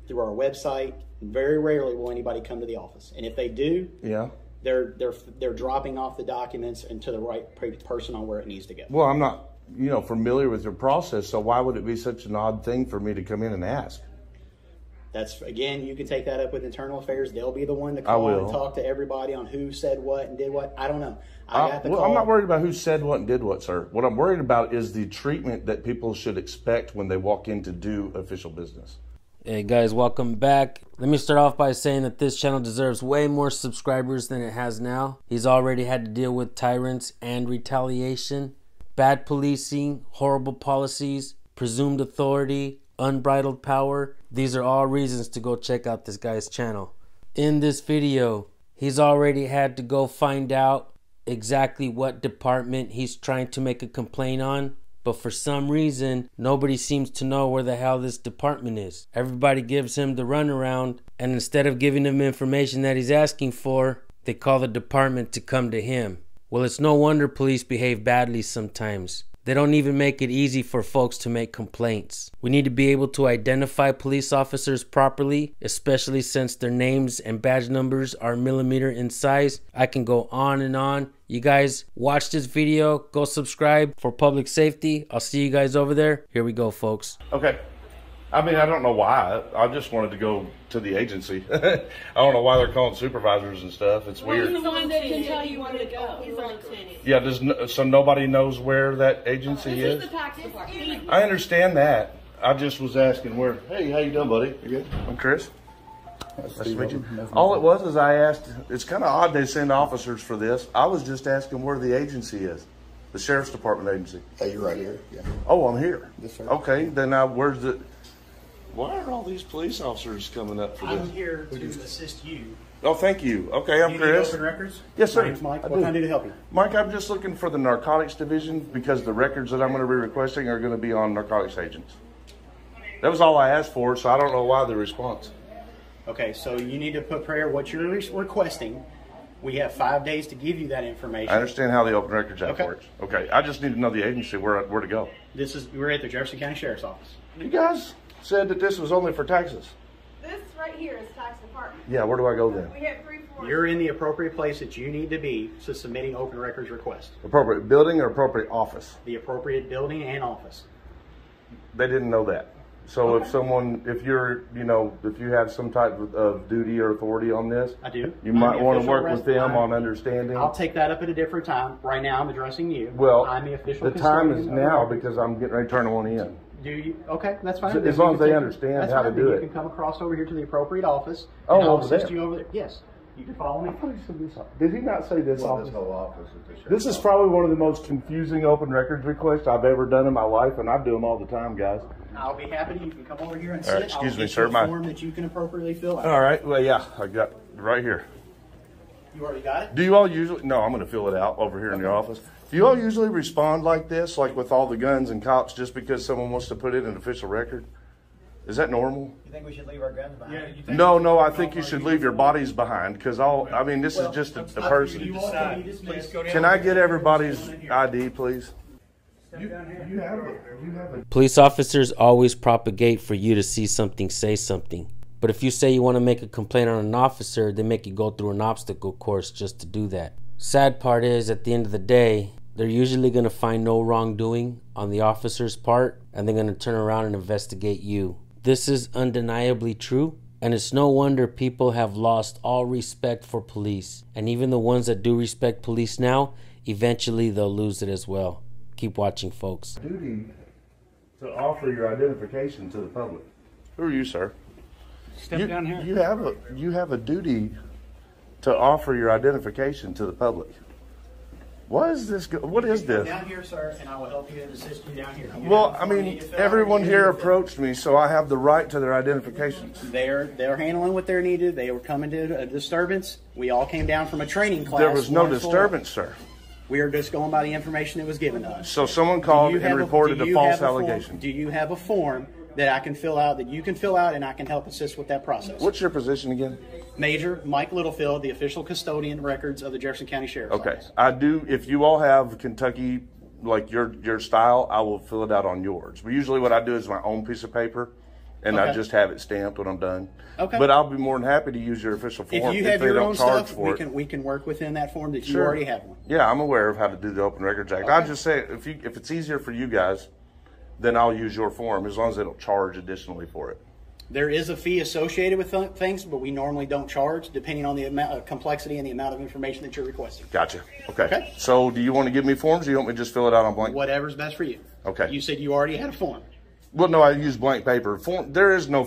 through our website. Very rarely will anybody come to the office, and if they do, they're dropping off the documents and to the right person on where it needs to go. Well, I'm not, familiar with your process, so why would it be such an odd thing for me to come in and ask? That's, again, you can take that up with internal affairs. They'll be the one to call and talk to everybody on who said what and did what. I don't know. I'm not worried about who said what and did what, sir. What I'm worried about is the treatment that people should expect when they walk in to do official business. Hey guys, welcome back. Let me start off by saying that this channel deserves way more subscribers than it has now. He's already had to deal with tyrants and retaliation, bad policing, horrible policies, presumed authority, unbridled power. These are all reasons to go check out this guy's channel. In this video, he's already had to go find out exactly what department he's trying to make a complaint on, but for some reason, nobody seems to know where the hell this department is. Everybody gives him the runaround, and instead of giving him information that he's asking for, they call the department to come to him. Well, it's no wonder police behave badly sometimes. They don't even make it easy for folks to make complaints. We need to be able to identify police officers properly, especially since their names and badge numbers are millimeter in size. I can go on and on. You guys watch this video, go subscribe for public safety. I'll see you guys over there. Here we go, folks. Okay. I mean, I don't know why. I just wanted to go to the agency. I don't know why they're calling supervisors and stuff. It's weird. He's the one that can tell you where to go. He's the lieutenant. Yeah, so nobody knows where that agency is? This is the tax department. I understand that. I just was asking where. Hey, how you doing, buddy? You good? I'm Chris. Nice to meet you. All it was is I asked, it's kind of odd they send officers for this. I was just asking where the agency is. The Sheriff's Department agency. Hey, you're right here. Yeah. Oh, I'm here. Yes, sir. Okay, then where's the... Why are all these police officers coming up for this? I'm here to assist you. Oh, thank you. Okay, I'm You Chris. need open records? Yes, sir. My name's Mike. I What do. can I do to help you? Mike, I'm just looking for the narcotics division because the records that I'm going to be requesting are going to be on narcotics agents. That was all I asked for, so I don't know why the response. Okay, so you need to put prayer what you're requesting. We have 5 days to give you that information. I understand how the Open Records Act Okay. works. Okay, I just need to know the agency where to go. We're at the Jefferson County Sheriff's Office. You guys said that this was only for taxes. This right here is tax department. Yeah, where do I go then? We have 3 floors. You're in the appropriate place that you need to be to submitting open records request. Appropriate building or appropriate office? The appropriate building and office. They didn't know that. So if you have some type of duty or authority on this, I do. You might want to work with them on understanding. I'll take that up at a different time. Right now, I'm addressing you. Well, I'm the official the time is custodian of now the records. because I'm getting ready to turn one in. Do you? Okay, that's fine. As Then long you as can they take- understand that's how to fine. do Then it. You can come across over here to the appropriate office. Oh, and I'll over assist there. you over there. Yes, you can follow me. I thought he said this office. Did he not say this office? This whole office is the sheriff's This is office. probably one of the most confusing open records requests I've ever done in my life, and I do them all the time, guys. I'll be happy. You can come over here and All sit. right, excuse I'll me, get sir, you a my- form that you can appropriately fill out. All right. Well, yeah, I got it right here. You already got it? Do you all usually? No, I'm going to fill it out over here in your office. Do you all usually respond like this, like with all the guns and cops, just because someone wants to put it in an official record? Is that normal? You think we should leave our guns behind? Yeah, you think No, I think you should leave your bodies behind because this is just a person. You all can be dismissed. Can I get everybody's ID, please? Police officers always propagate for you to see something, say something. But if you say you want to make a complaint on an officer, they make you go through an obstacle course just to do that. Sad part is, at the end of the day, they're usually going to find no wrongdoing on the officer's part, and they're going to turn around and investigate you. This is undeniably true, and it's no wonder people have lost all respect for police. And even the ones that do respect police now, eventually they'll lose it as well. Keep watching, folks. Duty to offer your identification to the public. Who are you, sir? Step down here. You have a duty to offer your identification to the public. What is this? What is this? Down here, sir, and I will help you and assist you down here. Well, I mean, everyone here approached me, so I have the right to their identifications. They're handling what they're needed. They were coming to a disturbance. We all came down from a training class. There was no one floor. disturbance, sir. We are just going by the information that was given to us. So someone called and reported a false allegation. Do you have a form that I can fill out, that you can fill out, and I can help assist with that process? What's your position again? Major Mike Littlefield, the official custodian records of the Jefferson County Sheriff's Okay, Office. I do. If you all have Kentucky, like your style, I will fill it out on yours. But usually what I do is my own piece of paper, and I just have it stamped when I'm done. Okay. But I'll be more than happy to use your official form if you have your own stuff. We it. can work within that form that you already have one. Yeah, I'm aware of how to do the Open Records Act. I'll just say if it's easier for you guys, then I'll use your form as long as they don't charge additionally for it. There is a fee associated with things, but we normally don't charge depending on the amount, complexity and the amount of information that you're requesting. Gotcha. Okay. So do you want to give me forms, or do you want me to just fill it out on blank? Whatever's best for you. Okay. You said you already had a form. Well, no, I use blank paper. There is no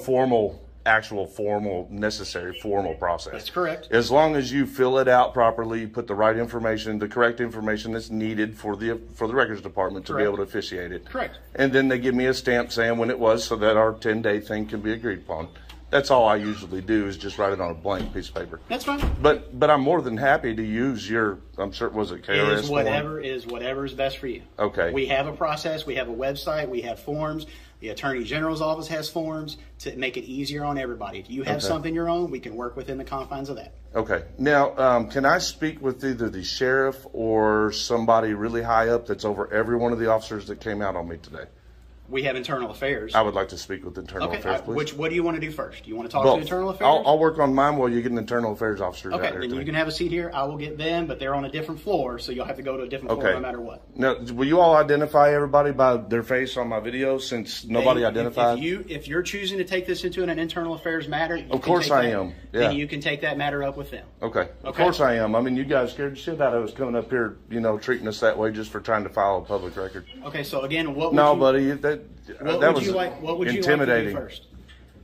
necessary formal process. That's correct. As long as you fill it out properly, you put the right information, the correct information that's needed for the records department to be able to officiate it. Correct. And then they give me a stamp saying when it was, so that our 10-day thing can be agreed upon. That's all I usually do, is just write it on a blank piece of paper. That's fine. But I'm more than happy to use your, I'm sure, was it KRS Is whatever is best for you. Okay. We have a process. We have a website. We have forms. The Attorney General's office has forms to make it easier on everybody. If you have something your own, we can work within the confines of that. Okay. Now, can I speak with either the sheriff or somebody really high up that's over every one of the officers that came out on me today? We have internal affairs. I would like to speak with internal affairs, please. What do you want to do first? Do you want to talk to internal affairs? I'll work on mine while you get an internal affairs officer. Okay, then you can have a seat here. I will get them, but they're on a different floor, so you'll have to go to a different floor no matter what. Now, will you all identify everybody by their face on my video, since nobody identified? If you're choosing to take this into an internal affairs matter, of course I am. Yeah. Then you can take that matter up with them. Okay. Of course I am. I mean, you guys scared the shit out of us coming up here, treating us that way just for trying to file a public record. Okay, so again, what would you like to do first?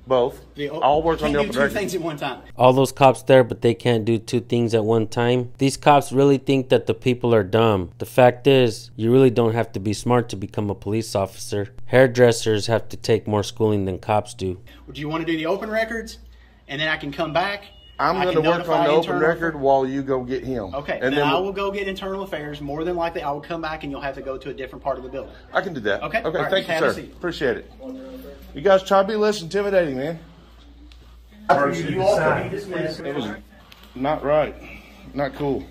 Both. I'll work on the open record. Two things at one time. All those cops there, but they can't do two things at one time. These cops really think that the people are dumb. The fact is, you really don't have to be smart to become a police officer. Hairdressers have to take more schooling than cops do. Do you want to do the open records, and then I can come back? I'm going to work on the open record while you go get him. Okay, and then I will go get internal affairs. More than likely, I will come back and you'll have to go to a different part of the building. I can do that. Okay. Okay, thank you, sir. Appreciate it. You guys try to be less intimidating, man. You all can be dismissed. It was not right. Not cool.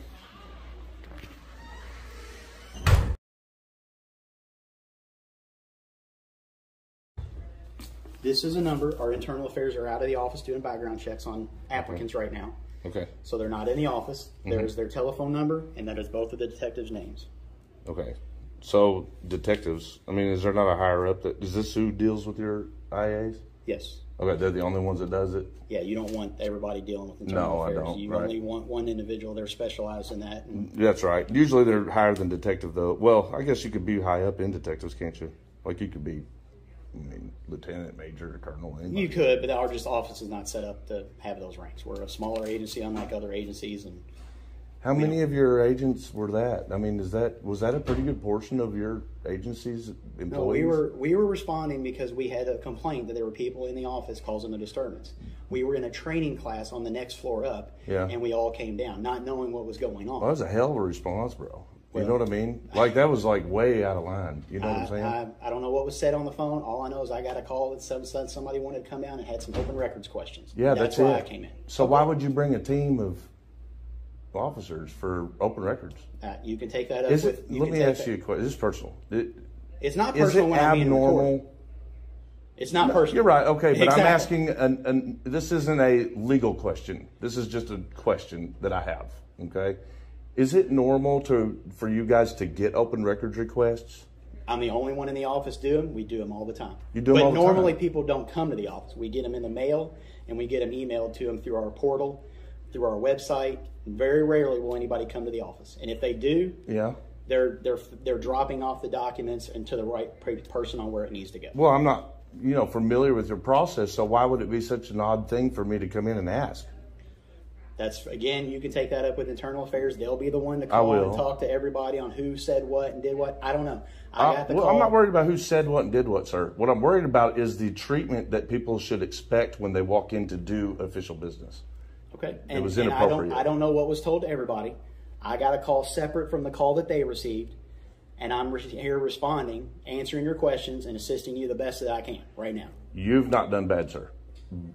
This is a number. Our internal affairs are out of the office doing background checks on applicants right now. Okay. So they're not in the office. There's their telephone number, and that is both of the detectives' names. Okay. So detectives, I mean, is there not a higher up is this who deals with your IAs? Yes. Okay, they're the only ones that does it? Yeah, you don't want everybody dealing with internal affairs. No, I don't. You only want one individual. They're specialized in that. That's right. Usually they're higher than detective, though. Well, I guess you could be high up in detectives, can't you? Like you could be, lieutenant, major, colonel. Anybody. You could, but our office is not set up to have those ranks. We're a smaller agency, unlike other agencies. And how many of your agents were that? I mean, was that a pretty good portion of your agency's employees? No, we were responding because we had a complaint that there were people in the office causing a disturbance. We were in a training class on the next floor up, and we all came down, not knowing what was going on. Well, that was a hell of a response, bro. You know what I mean? Like, that was like way out of line. You know what I'm saying? I don't know what was said on the phone. All I know is I got a call that said somebody wanted to come down and had some open records questions. Yeah, that's why I came in. So why would you bring a team of officers for open records? You can take that up with... Let me ask you a question. This is personal. It's not personal when I'm being recorded. It's not personal. You're right. Okay, but I'm asking... this isn't a legal question. This is just a question that I have. Okay? Is it normal for you guys to get open records requests? I'm the only one in the office doing them. We do them all the time. You do them all the time? But normally people don't come to the office. We get them in the mail, and we get them emailed to them through our portal, through our website. Very rarely will anybody come to the office. And if they do, they're dropping off the documents into the right person on where it needs to go. Well, I'm not familiar with your process, so why would it be such an odd thing for me to come in and ask? That's, again, you can take that up with internal affairs. They'll be the one to call and talk to everybody on who said what and did what. I don't know. I'm not worried about who said what and did what, sir. What I'm worried about is the treatment that people should expect when they walk in to do official business. Okay. It was inappropriate. I don't know what was told to everybody. I got a call separate from the call that they received, and I'm here responding, answering your questions, and assisting you the best that I can right now. You've not done bad, sir.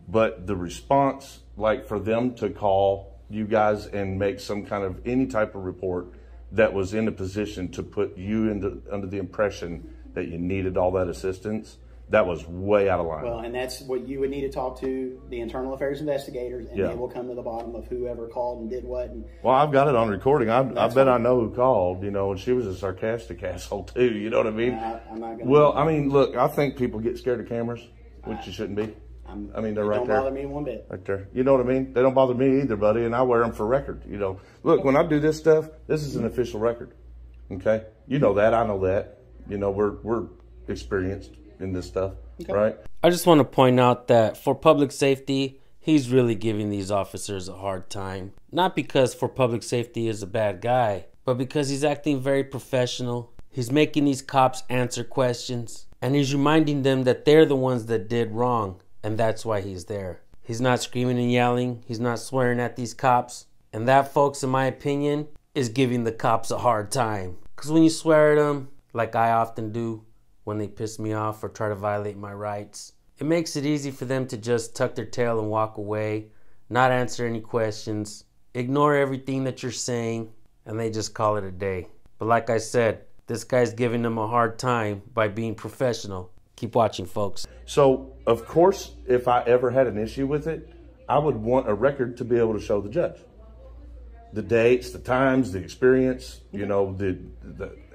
But the response, like for them to call you guys and make some kind of any type of report that was in a position to put you under the impression that you needed all that assistance, That was way out of line. Well, and that's what you would need to talk to the internal affairs investigators, and they will come to the bottom of whoever called and did what. And well, I've got it on recording. I bet I know who called, you know, and she was a sarcastic asshole too. You know what I mean? I'm not gonna. Well, I mean, look, I think people get scared of cameras, which you shouldn't be. I mean, they're right there. They don't bother me one bit. Right there. You know what I mean? They don't bother me either, buddy, and I wear them for record. You know, look, when I do this stuff, this is an official record. Okay? You know that. I know that. You know, we're experienced in this stuff, right? I just want to point out that for public safety, he's really giving these officers a hard time. Not because for public safety is a bad guy, but because he's acting very professional. He's making these cops answer questions, and he's reminding them that they're the ones that did wrong, and that's why he's there. He's not screaming and yelling. He's not swearing at these cops. And that, folks, in my opinion, is giving the cops a hard time. Because when you swear at them, like I often do, when they piss me off or try to violate my rights, it makes it easy for them to just tuck their tail and walk away, not answer any questions, ignore everything that you're saying, and they just call it a day. But like I said, this guy's giving them a hard time by being professional. Keep watching, folks. So, of course, if I ever had an issue with it, I would want a record to be able to show the judge. The dates, the times, the experience, you know, the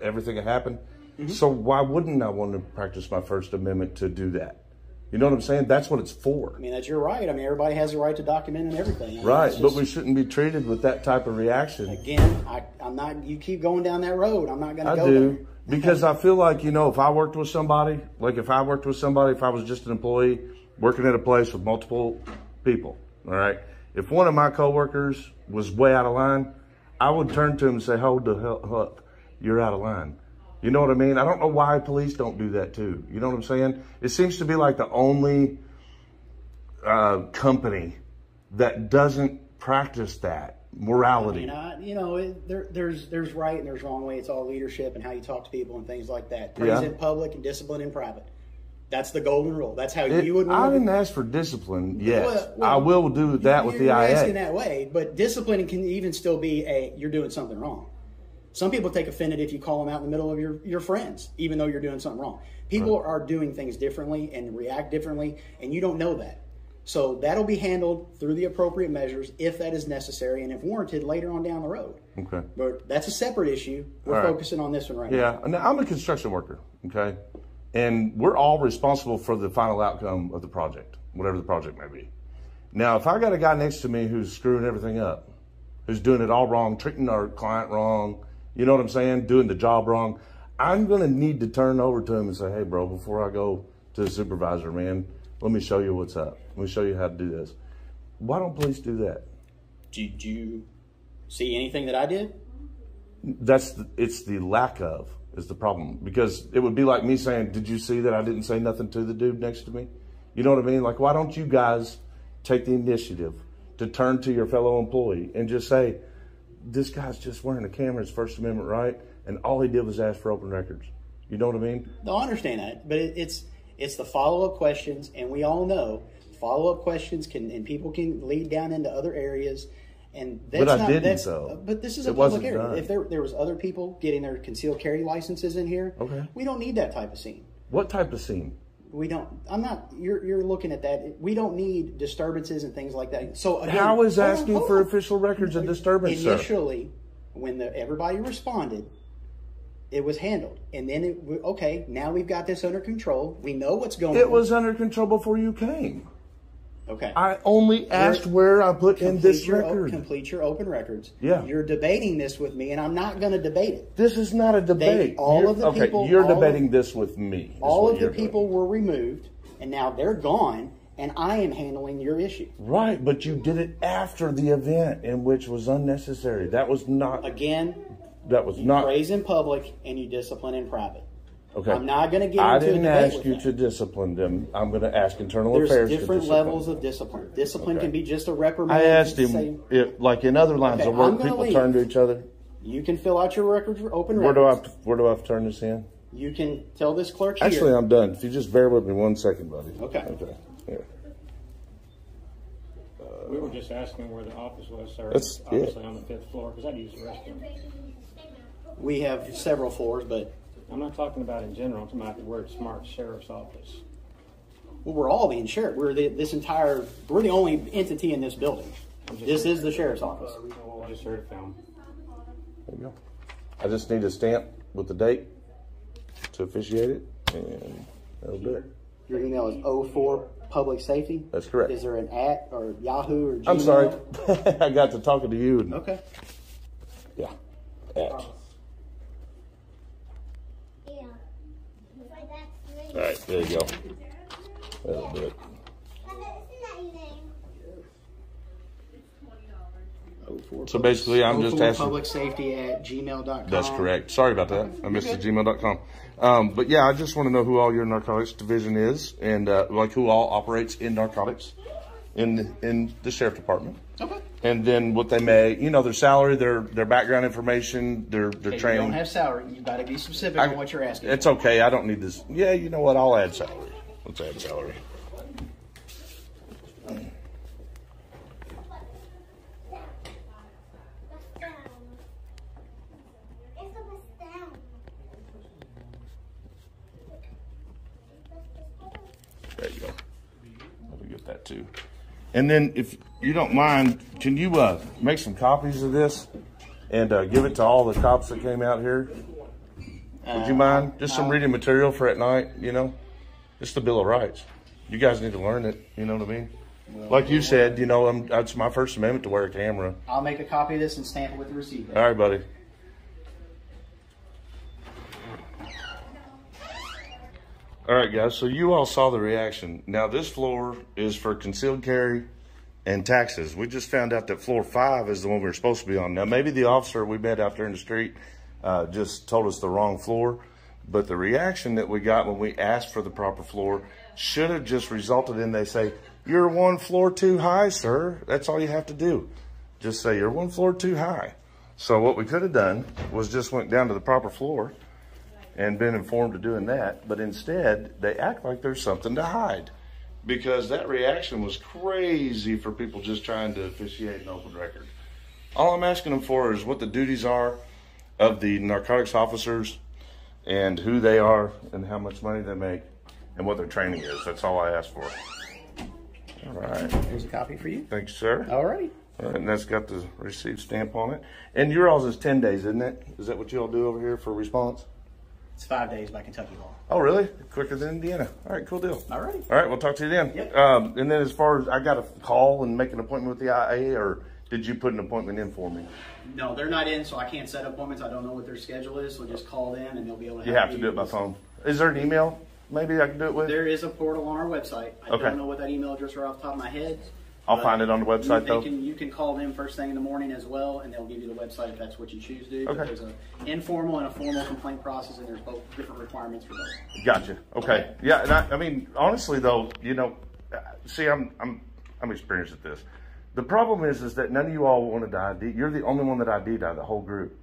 everything that happened. So why wouldn't I want to practice my First Amendment to do that? You know what I'm saying? That's what it's for. I mean, that's your right. I mean, everybody has a right to document and everything. I mean, right, but we shouldn't be treated with that type of reaction. Again, I'm not, you keep going down that road. I'm not going to go there. I do. do. Because I feel like, you know, if I worked with somebody, if I was just an employee working at a place with multiple people, all right? If one of my coworkers was way out of line, I would turn to him and say, hold the hell up. You're out of line. You know what I mean? I don't know why police don't do that too. You know what I'm saying? It seems to be like the only company that doesn't practice that morality. I mean, you know, there's right and there's wrong way. It's all leadership and how you talk to people and things like that. Praise in public and discipline in private. That's the golden rule. That's how you would want I didn't ask for discipline, yes. I will do that with the IA. You're asking that way, but discipline can even still be you're doing something wrong. Some people take offended if you call them out in the middle of your friends, even though you're doing something wrong. People are doing things differently and react differently, and you don't know that. So that'll be handled through the appropriate measures if that is necessary and if warranted later on down the road. Okay. But that's a separate issue. We're focusing on this one right now. Yeah, I'm a construction worker, okay? And we're all responsible for the final outcome of the project, whatever the project may be. Now, if I got a guy next to me who's screwing everything up, who's doing it all wrong, treating our client wrong, you know what I'm saying, doing the job wrong, I'm going to need to turn over to him and say, hey, bro, before I go to the supervisor, man, let me show you what's up. Let me show you how to do this. Why don't police do that? Did you see anything that I did? It's the lack of is the problem. Because it would be like me saying, did you see that I didn't say nothing to the dude next to me? You know what I mean? Like, why don't you guys take the initiative to turn to your fellow employee and just say, this guy's just wearing a camera, his First Amendment right, and all he did was ask for open records. You know what I mean? No, I understand that, but it's the follow-up questions, and we all know follow-up questions and people can lead down into other areas, and that's but I didn't, though. But this is a public area. Done. If there was other people getting their concealed carry licenses in here, we don't need that type of scene. What type of scene? We don't. I'm not. You're looking at that. We don't need disturbances and things like that. So again, how is asking for official records a disturbance? Initially, when everybody responded, it was handled, and then okay. Now we've got this under control. We know what's going on. It was under control before you came. Okay. I only asked where I put in this record. Complete your open records. Yeah. You're debating this with me, and I'm not going to debate it. This is not a debate. You're debating this with me. All of the people were removed, and now they're gone, and I am handling your issue. Right, but you did it after the event, in which was unnecessary. That was not. Again, that was not. You praise in public, and you discipline in private. Okay. I'm not going to get into I a debate didn't ask you to discipline them. I'm going to ask internal affairs. There's different levels of discipline. Discipline can be just a reprimand. I asked him, like in other lines of work, people turn to each other. You can fill out your records, open records. Where do I have to turn this in? You can tell this clerk here. Actually, I'm done. If you just bear with me 1 second, buddy. Okay. Okay. Here. We were just asking where the office was, sir. It's obviously on the 5th floor, because I'd use the restroom. We have several floors, but... I'm not talking about in general. I'm talking about the word smart sheriff's office. Well, we're all being shared. We're the only entity in this building. This is the sheriff's office. Just heard it found. There you go. I just need a stamp with the date to officiate it, and that'll do it. Your email is 04 Public Safety? That's correct. Is there an @ or Yahoo or Gmail? I'm sorry. I got to talking to you. And, okay. Yeah. @ Yeah. All right, there you go. That'll do it. So basically, I'm just asking. publicsafety@gmail.com. That's correct. Sorry about that. I missed the gmail.com. But yeah, I just want to know who all your narcotics division is, and like who all operates in narcotics in the sheriff department. Okay. And then what they may, their salary, their background information, their If training. you don't have salary, you've got to be specific on what you're asking. It's okay. I don't need this. Yeah, you know what? I'll add salary. Let's add salary. There you go. Let me get that too. And then, if you don't mind, can you make some copies of this and give it to all the cops that came out here? Would you mind? Just some reading material for at night, Just the Bill of Rights. You guys need to learn it, you know what I mean? Well, like you said, it's my First Amendment to wear a camera. I'll make a copy of this and stamp it with the receipt. All right, buddy. All right, guys, so you all saw the reaction. Now, this floor is for concealed carry and taxes. We just found out that floor 5 is the one we were supposed to be on. Now, maybe the officer we met out there in the street just told us the wrong floor, but the reaction that we got when we asked for the proper floor should have just resulted in they say, "You're one floor too high, sir." That's all you have to do. Just say, "You're one floor too high." So what we could have done was just went down to the proper floor and been informed of doing that, but instead they act like there's something to hide, because that reaction was crazy for people just trying to officiate an open record. All I'm asking them for is what the duties are of the narcotics officers and who they are and how much money they make and what their training is. That's all I ask for. All right. Here's a copy for you. Thanks, sir. All right. All right, and that's got the receipt stamp on it. And your all's is 10 days, isn't it? Is that what you all do over here for response? It's 5 days by Kentucky law. Oh, really? Quicker than Indiana. All right, cool deal. All right. All right, we'll talk to you then. Yep. And then as far as I got to call and make an appointment with the IA, or did you put an appointment in for me? No, they're not in, so I can't set appointments. I don't know what their schedule is, so just call them and they'll be able to You have to do it by phone. Is there an email maybe I can do it with? There is a portal on our website. I Okay. don't know what that email address are off the top of my head. I'll find it on the website, though. You can call them first thing in the morning as well, and they'll give you the website if that's what you choose to do. Okay. But there's an informal and a formal complaint process, and there's both different requirements for both. Gotcha. Okay. Yeah, and I mean, honestly, though, see, I'm experienced at this. The problem is that none of you all wanted to ID. You're the only one that ID'd out of the whole group.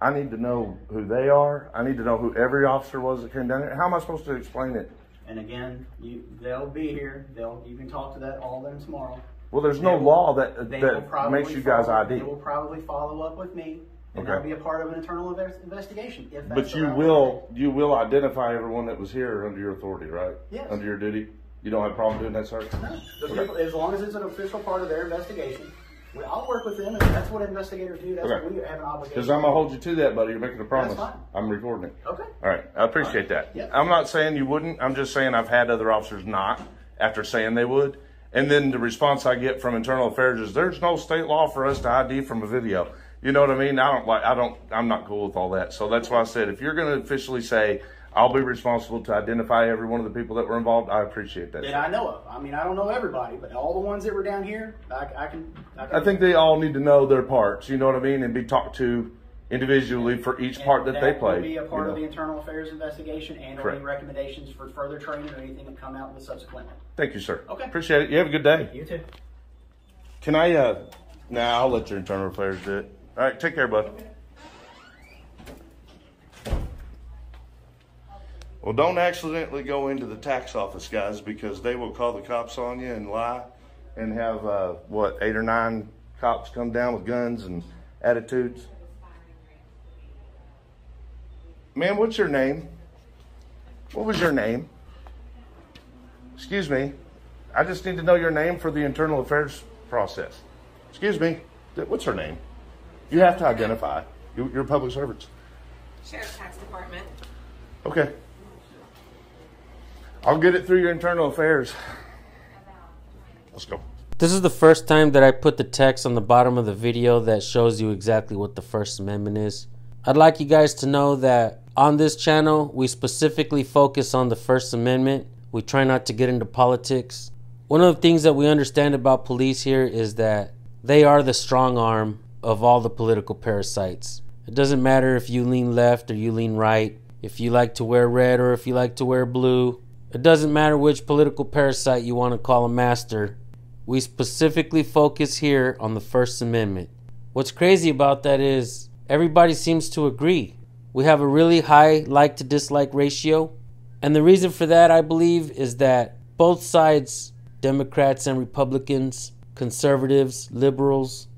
I need to know who they are. I need to know who every officer was that came down here. How am I supposed to explain it? And again, they'll be here. You can talk to all of them tomorrow. Well, there's no law that makes you guys ID. They will probably follow up with me, and that'll be a part of an internal investigation. If that's But you will identify everyone that was here under your authority, right? Yes. Under your duty. You don't have a problem doing that, sir? No. As long as it's an official part of their investigation, I'll work with them. And that's what investigators do. That's what we have an obligation. Because I'm going to hold you to that, buddy. You're making a promise. That's fine. I'm recording it. Okay. All right. I appreciate that. Yep. I'm not saying you wouldn't. I'm just saying I've had other officers not after saying they would. And then the response I get from internal affairs is there's no state law for us to ID from a video. You know what I mean? I'm not cool with all that. So that's why I said, if you're going to officially say, I'll be responsible to identify every one of the people that were involved, I appreciate that. That I know of. I mean, I don't know everybody, but all the ones that were down here, I can. I think they all need to know their parts, you know what I mean, and be talked to individually for each part that they play. That will be a part of the internal affairs investigation and any recommendations for further training or anything that come out with subsequently. Thank you, sir. Okay. Appreciate it. You have a good day. You too. Can I, I'll let your internal affairs do it. All right, take care, bud. Well, don't accidentally go into the tax office, guys, because they will call the cops on you and lie and have, 8 or 9 cops come down with guns and attitudes. Man, what's your name? What was your name? Excuse me. I just need to know your name for the internal affairs process. Excuse me. What's her name? You have to identify. You're public servants. Sheriff's Tax Department. Okay. I'll get it through your internal affairs. Let's go. This is the first time that I put the text on the bottom of the video that shows you exactly what the First Amendment is. I'd like you guys to know that on this channel, we specifically focus on the First Amendment. We try not to get into politics. One of the things that we understand about police here is that they are the strong arm of all the political parasites. It doesn't matter if you lean left or you lean right, if you like to wear red or if you like to wear blue. It doesn't matter which political parasite you want to call a master. We specifically focus here on the First Amendment. What's crazy about that is everybody seems to agree. We have a really high like to dislike ratio. And the reason for that, I believe, is that both sides, Democrats and Republicans, conservatives, liberals,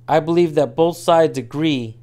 I believe that both sides agree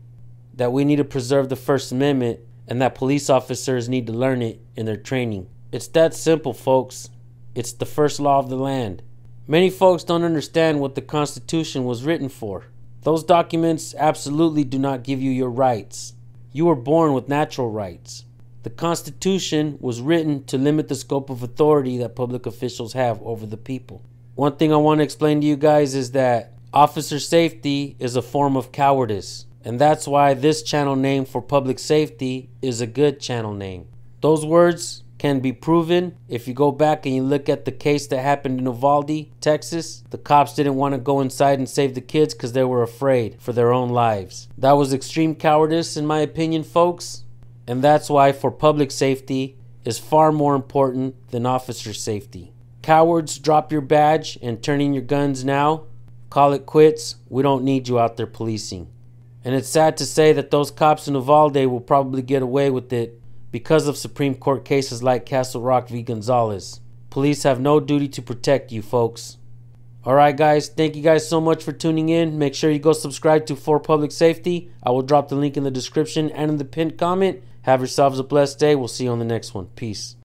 that we need to preserve the First Amendment and that police officers need to learn it in their training. It's that simple, folks. It's the first law of the land. Many folks don't understand what the Constitution was written for. Those documents absolutely do not give you your rights. You were born with natural rights. The Constitution was written to limit the scope of authority that public officials have over the people. One thing I want to explain to you guys is that officer safety is a form of cowardice. And that's why this channel name for public safety is a good channel name. Those words can be proven. If you go back and you look at the case that happened in Uvalde, Texas, the cops didn't want to go inside and save the kids because they were afraid for their own lives. That was extreme cowardice in my opinion, folks. And that's why for public safety is far more important than officer safety. Cowards, drop your badge and turn in your guns now. Call it quits. We don't need you out there policing. And it's sad to say that those cops in Uvalde will probably get away with it because of Supreme Court cases like Castle Rock v. Gonzalez. Police have no duty to protect you, folks. Alright guys, thank you guys so much for tuning in. Make sure you go subscribe to For Public Safety. I will drop the link in the description and in the pinned comment. Have yourselves a blessed day. We'll see you on the next one. Peace.